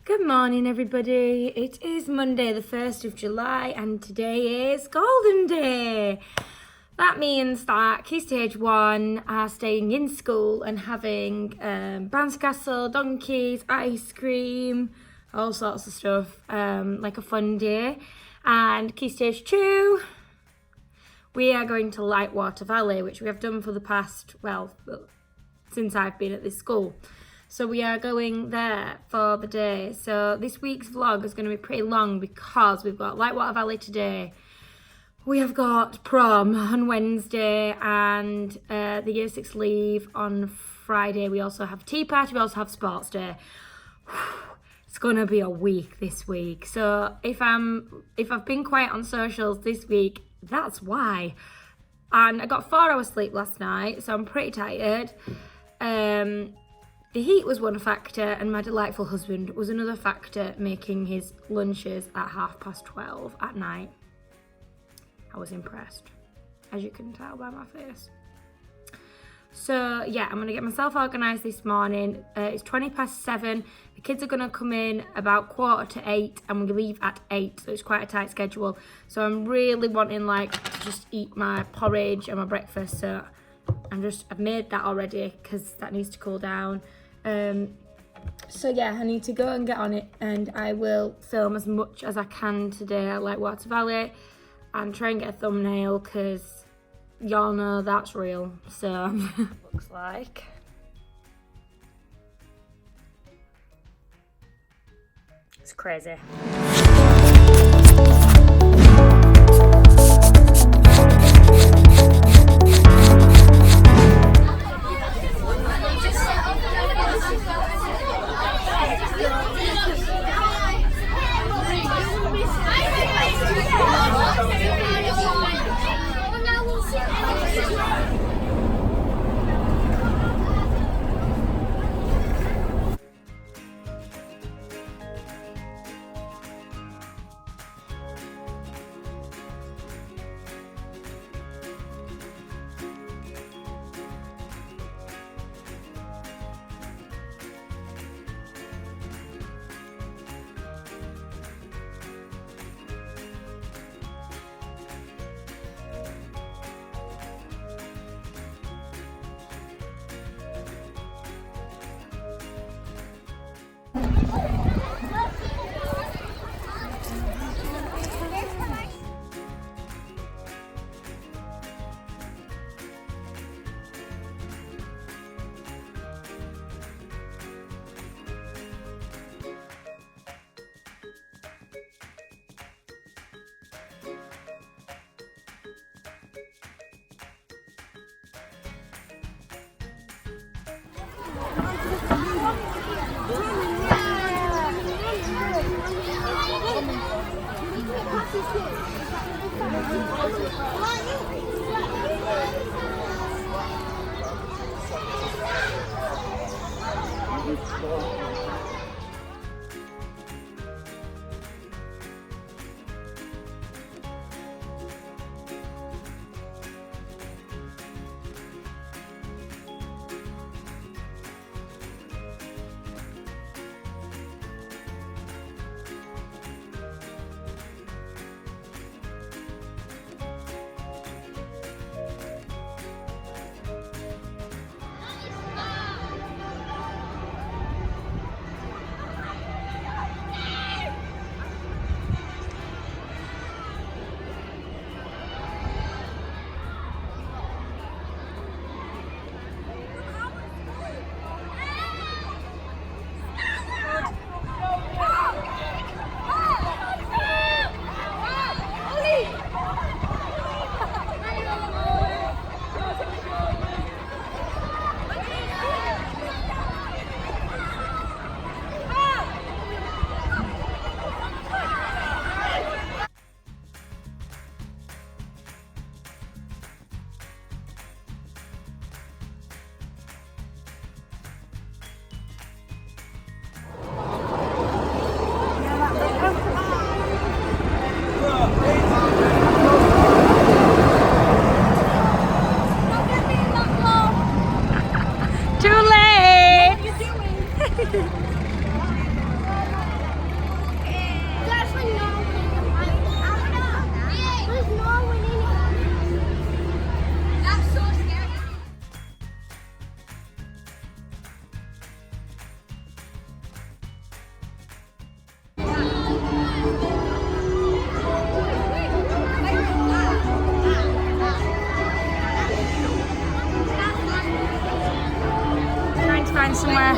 Good morning, everybody. It is Monday, the 1st of July, and today is Golden Day. That means that Key Stage 1 are staying in school and having bouncy castle, donkeys, ice cream, all sorts of stuff, like a fun day. And Key Stage 2, we are going to Lightwater Valley, which we have done for the past, since I've been at this school. So we are going there for the day. So this week's vlog is going to be pretty long because we've got Lightwater Valley today. We have got prom on Wednesday and the Year 6 leave on Friday. We also have tea party. We also have sports day. It's going to be a week this week. So if I've been quiet on socials this week, that's why. And I got 4 hours sleep last night, so I'm pretty tired. The heat was one factor, and my delightful husband was another factor, making his lunches at 12:30 at night. I was impressed, as you can tell by my face. So yeah, I'm gonna get myself organised this morning. It's 7:20. The kids are gonna come in about 7:45, and we leave at 8, so it's quite a tight schedule. So I'm really wanting to just eat my porridge and my breakfast. So I've made that already because that needs to cool down. So yeah, I need to go and get on it, and I will film as much as I can today at Lightwater Valley and try and get a thumbnail because y'all know that's real. So looks like it's crazy. somewhere.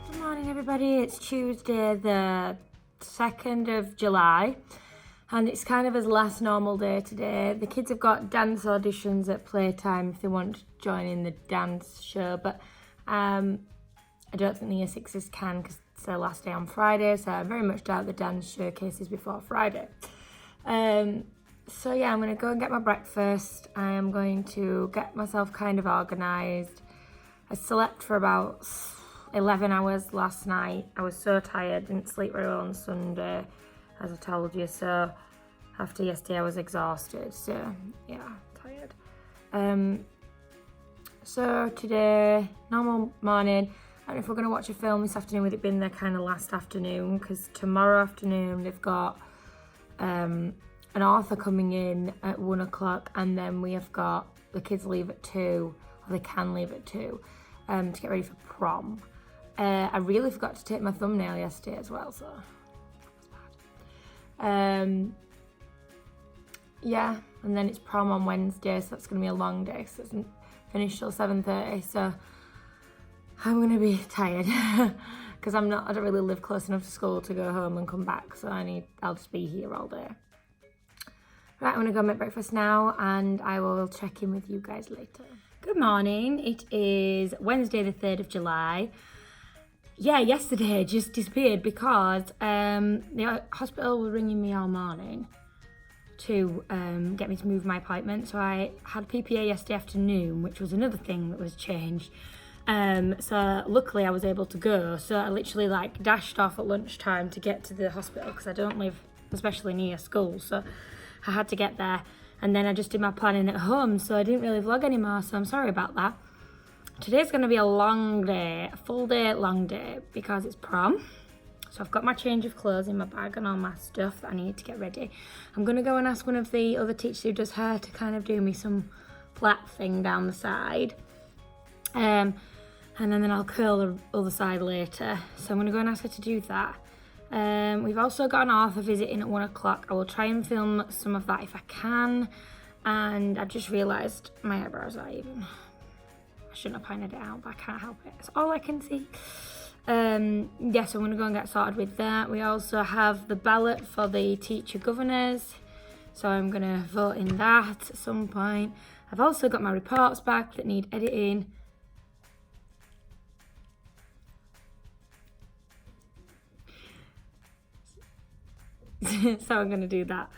Good morning everybody, it's Tuesday the 2nd of July and it's kind of his last normal day today. The kids have got dance auditions at playtime if they want to join in the dance show, but I don't think the Year 6s can because it's their last day on Friday, so I very much doubt the dance showcases before Friday. So yeah, I'm going to go and get my breakfast. I am going to get myself kind of organised. I slept for about 11 hours last night. I was so tired, didn't sleep very well on Sunday, as I told you, so after yesterday I was exhausted, so yeah, tired. So today, normal morning. I don't know if we're going to watch a film this afternoon with it being their kind of last afternoon, because tomorrow afternoon they've got an author coming in at 1 o'clock, and then we have got the kids leave at 2, or they can leave at 2, to get ready for prom. I really forgot to take my thumbnail yesterday as well, so that was bad. Yeah, and then it's prom on Wednesday, so that's going to be a long day, so it doesn't finish till 7:30, so I'm going to be tired because I don't really live close enough to school to go home and come back, so I'll just be here all day. Right, I'm going to go make breakfast now and I will check in with you guys later. Good morning, it is Wednesday the 3rd of July. Yeah, yesterday just disappeared because the hospital were ringing me all morning to get me to move my appointment. So I had PPA yesterday afternoon, which was another thing that was changed. So luckily I was able to go. So I literally dashed off at lunchtime to get to the hospital because I don't live especially near school. So I had to get there. And then I just did my planning at home. So I didn't really vlog anymore. So I'm sorry about that. Today's going to be a long day, a full day, long day, because it's prom. So I've got my change of clothes in my bag and all my stuff that I need to get ready. I'm going to go and ask one of the other teachers who does hair to kind of do me some flat thing down the side. And then I'll curl the other side later. So I'm going to go and ask her to do that. We've also got an author visiting at 1 o'clock. I will try and film some of that if I can. And I've just realised my eyebrows are even. I shouldn't have pointed it out, but I can't help it. It's all I can see. Yeah, so I'm going to go and get started with that. We also have the ballot for the teacher governors. So I'm going to vote in that at some point. I've also got my reports back that need editing. So I'm going to do that.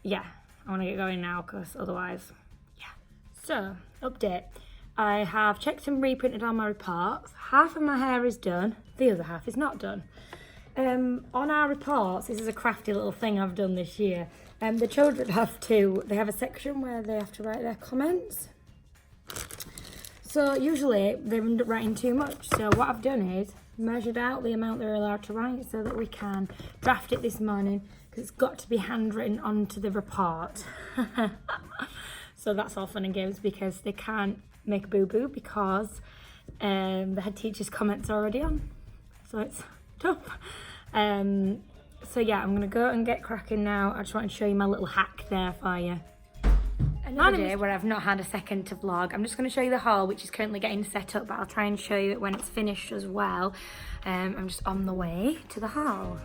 Yeah, I want to get going now because otherwise, yeah. So, update. I have checked and reprinted all my reports. Half of my hair is done. The other half is not done. On our reports, this is a crafty little thing I've done this year. The children they have a section where they have to write their comments. So usually they end up writing too much. So what I've done is measured out the amount they're allowed to write so that we can draft it this morning because it's got to be handwritten onto the report. So that's all fun and games because they can't make a boo-boo because the head teacher's comments are already on. So it's tough. So yeah, I'm going to go and get cracking now. I just want to show you my little hack there for you. Another day where I've not had a second to vlog. I'm just going to show you the haul, which is currently getting set up, but I'll try and show you it when it's finished as well. I'm just on the way to the haul.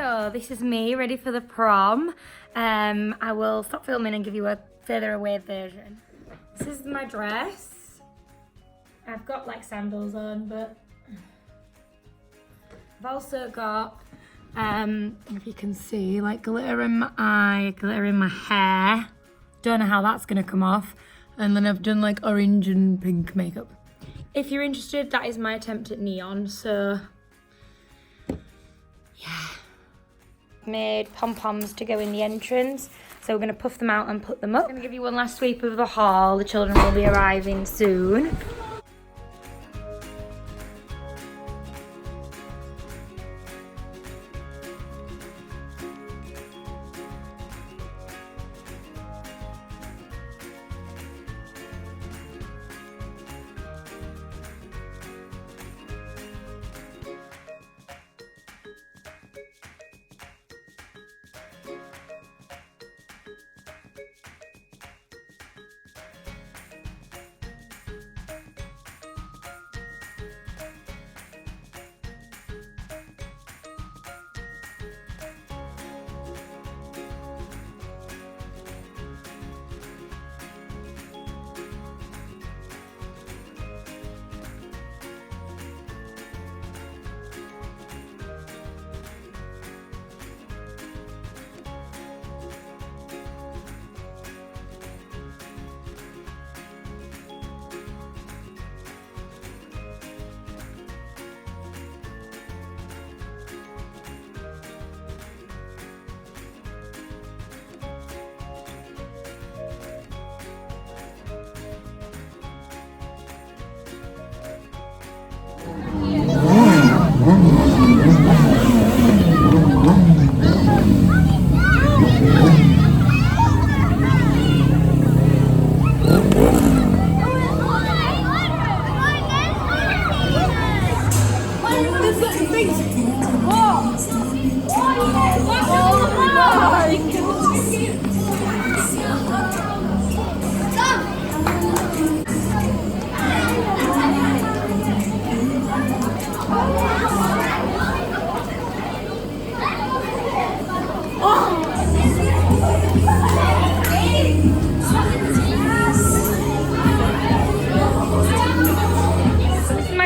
So this is me ready for the prom. I will stop filming and give you a further away version. This is my dress. I've got like sandals on, but I've also got, if you can see, like glitter in my eye, glitter in my hair. Don't know how that's gonna come off. And then I've done like orange and pink makeup. If you're interested, that is my attempt at neon, so yeah. Made pom-poms to go in the entrance. So we're gonna puff them out and put them up. I'm gonna give you one last sweep of the hall. The children will be arriving soon.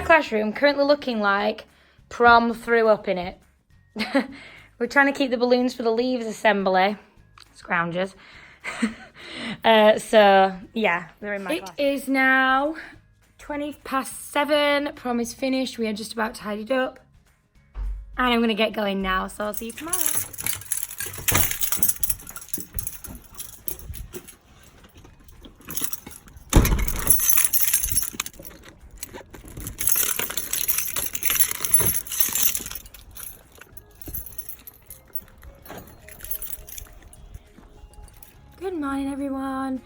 Classroom currently looking like prom threw up in it. We're trying to keep the balloons for the leaves assembly. Scroungers. So yeah, they're in my class. It is now 7:20. Prom is finished. We are just about tidied up. And I'm gonna get going now, so I'll see you tomorrow. Good morning, everyone.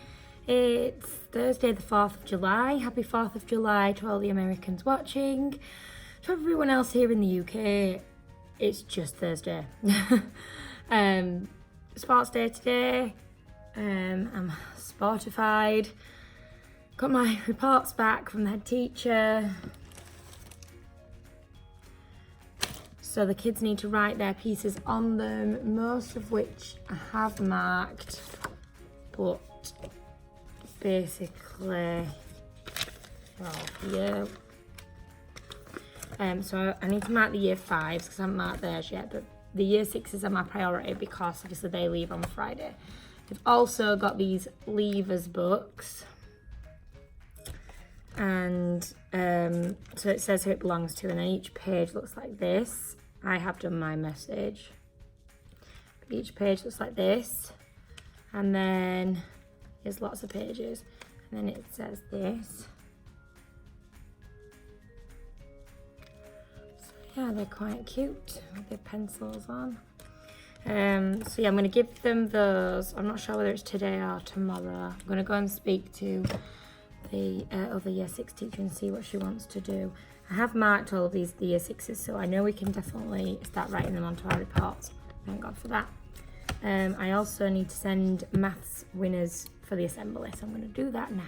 It's Thursday, the 4th of July. Happy 4th of July to all the Americans watching. To everyone else here in the UK, it's just Thursday. Sports day today. I'm sportified. Got my reports back from the head teacher. So the kids need to write their pieces on them, most of which I have marked. But basically, well, yeah. So I need to mark the year 5s because I haven't marked theirs yet, but the year 6s are my priority because obviously they leave on Friday. I've also got these Leavers books, and so it says who it belongs to, and then each page looks like this. I have done my message. Each page looks like this. And then there's lots of pages, and then it says this. So yeah, they're quite cute with their pencils on. So yeah, I'm gonna give them those. I'm not sure whether it's today or tomorrow. I'm gonna go and speak to the other year 6 teacher and see what she wants to do. I have marked all of these the year 6s, so I know we can definitely start writing them onto our reports. Thank God for that. I also need to send maths winners for the assembly, so I'm going to do that now.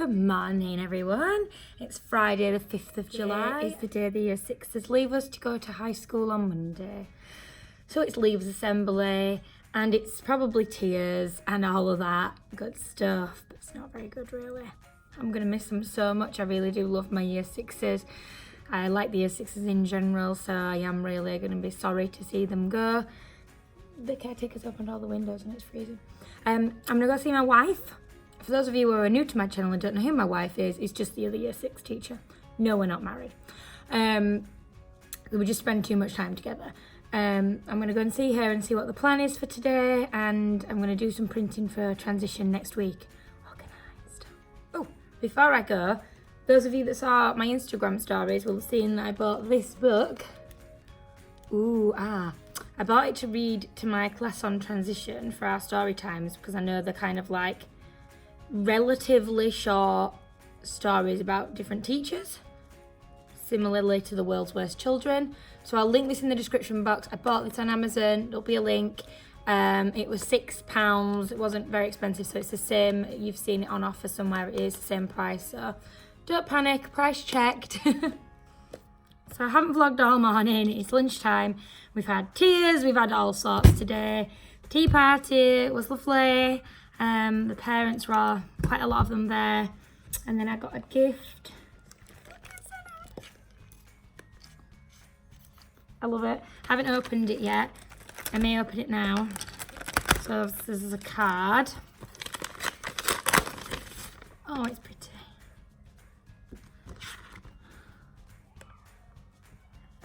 Good morning, everyone. It's Friday the 5th of July. It's the day the Year 6s leave us to go to high school on Monday. So it's leavers assembly and it's probably tears and all of that good stuff, but it's not very good really. I'm going to miss them so much. I really do love my Year 6s. I like the Year 6s in general, so I am really going to be sorry to see them go. The caretaker's opened all the windows and it's freezing. I'm going to go see my wife. For those of you who are new to my channel and don't know who my wife is, it's just the other Year 6 teacher. No, we're not married. We just spend too much time together. I'm going to go and see her and see what the plan is for today, and I'm going to do some printing for transition next week. Organised. Oh, before I go, those of you that saw my Instagram stories will have seen that I bought this book. I bought it to read to my class on transition for our story times, because I know they're kind of like relatively short stories about different teachers, similarly to The World's Worst Children. So I'll link this in the description box. I bought this on Amazon. There'll be a link. It was £6. It wasn't very expensive, so it's the same. You've seen it on offer somewhere. It is the same price, so don't panic. Price checked. So I haven't vlogged all morning. It's lunchtime. We've had tears. We've had all sorts today. Tea party was lovely. The parents were all, quite a lot of them there. And then I got a gift. I love it. I haven't opened it yet. I may open it now. So this is a card. Oh, it's pretty.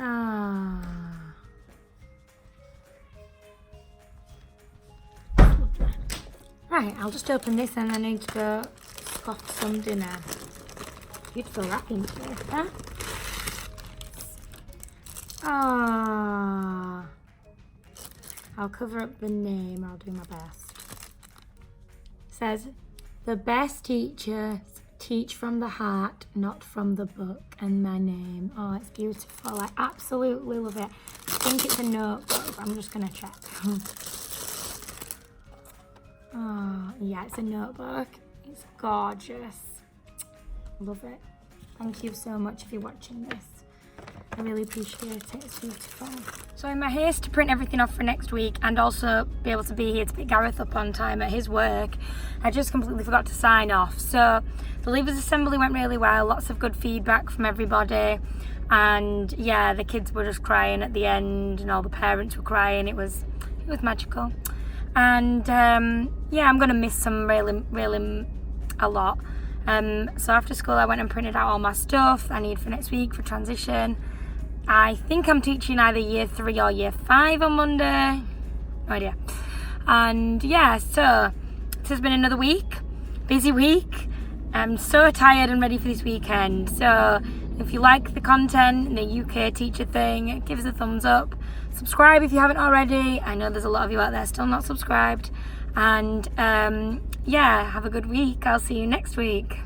Ah. Lovely. Right, I'll just open this and I need to go scoff some dinner. Beautiful wrapping today, huh? Ah. I'll cover up the name, I'll do my best. It says, the best teachers teach from the heart, not from the book, and my name. Oh, it's beautiful. I absolutely love it. I think it's a notebook, but I'm just going to check. Oh, yeah, it's a notebook. It's gorgeous. Love it. Thank you so much if you're watching this. I really appreciate it. It's beautiful. So in my haste to print everything off for next week and also be able to be here to pick Gareth up on time at his work, I just completely forgot to sign off. So the Leavers Assembly went really well. Lots of good feedback from everybody. And yeah, the kids were just crying at the end and all the parents were crying. It was magical. And yeah, I'm going to miss them really a lot. So after school I went and printed out all my stuff I need for next week for transition. I think I'm teaching either Year 3 or Year 5 on Monday. No idea. And yeah, so this has been another week. Busy week. I'm so tired and ready for this weekend. So if you like the content and the UK teacher thing, give us a thumbs up. Subscribe if you haven't already. I know there's a lot of you out there still not subscribed. And yeah, have a good week. I'll see you next week.